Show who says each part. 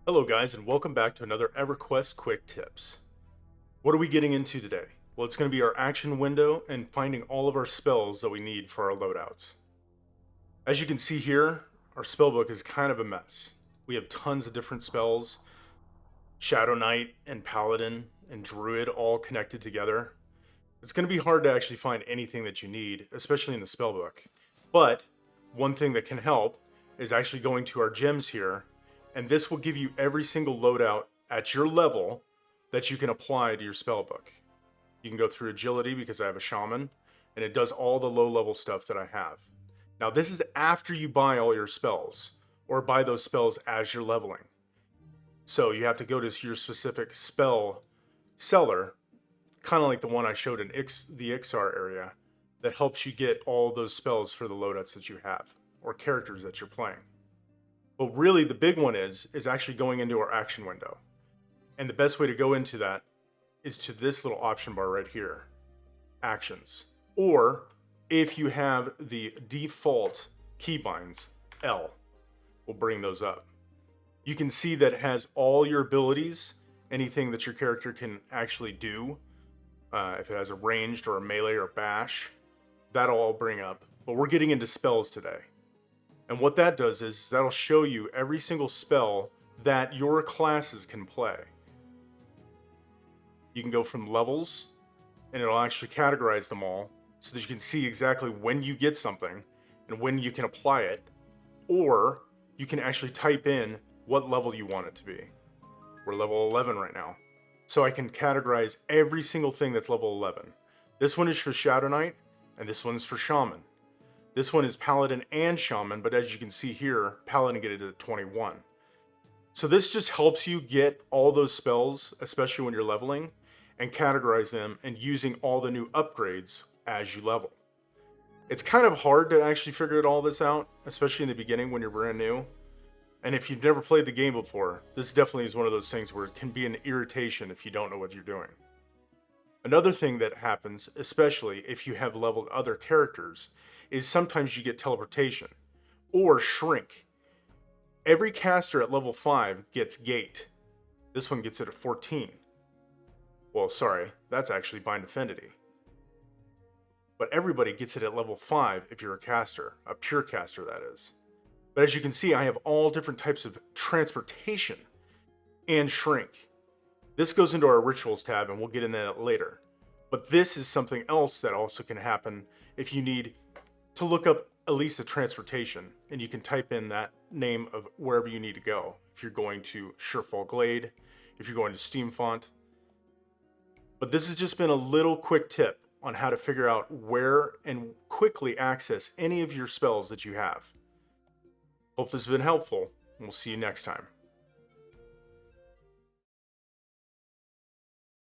Speaker 1: Hello guys, and welcome back to another EverQuest Quick Tips. What are we getting into today? Well, it's going to be our action window and finding all of our spells that we need for our loadouts. As you can see here, our spellbook is kind of a mess. We have tons of different spells, Shadow Knight and Paladin and Druid all connected together. It's going to be hard to actually find anything that you need, especially in the spellbook. But one thing that can help is actually going to our gems here, and this will give you every single loadout at your level that you can apply to your spellbook. You can go through agility because I have a shaman, and it does all the low level stuff that I have. Now this is after you buy all your spells, or buy those spells as you're leveling. So you have to go to your specific spell seller, kind of like the one I showed in the Ixar area, that helps you get all those spells for the loadouts that you have, or characters that you're playing. But really the big one is actually going into our action window. And the best way to go into that is to this little option bar right here, actions. Or if you have the default keybinds, L will bring those up. You can see that it has all your abilities, anything that your character can actually do. If it has a ranged or a melee or a bash, that'll all bring up. But we're getting into spells today. And what that does is that'll show you every single spell that your classes can play. You can go from levels, and it'll actually categorize them all so that you can see exactly when you get something and when you can apply it. Or you can actually type in what level you want it to be. We're level 11 right now. So I can categorize every single thing that's level 11. This one is for Shadow Knight, and this one's for Shaman. This one is Paladin and Shaman, but as you can see here, Paladin get it at 21. So this just helps you get all those spells, especially when you're leveling, and categorize them and using all the new upgrades as you level. It's kind of hard to actually figure all this out, especially in the beginning when you're brand new. And if you've never played the game before, this definitely is one of those things where it can be an irritation if you don't know what you're doing. Another thing that happens, especially if you have leveled other characters, is sometimes you get teleportation or shrink. Every caster at level 5 gets gate. This one gets it at 14. Well, sorry, that's actually bind affinity. But everybody gets it at level 5 if you're a caster, a pure caster that is. But as you can see, I have all different types of transportation and shrink. This goes into our rituals tab, and we'll get into that later. But this is something else that also can happen if you need to look up at least the transportation, and you can type in that name of wherever you need to go. If you're going to Surefall Glade, if you're going to Steamfont. But this has just been a little quick tip on how to figure out where and quickly access any of your spells that you have. Hope this has been helpful, and we'll see you next time.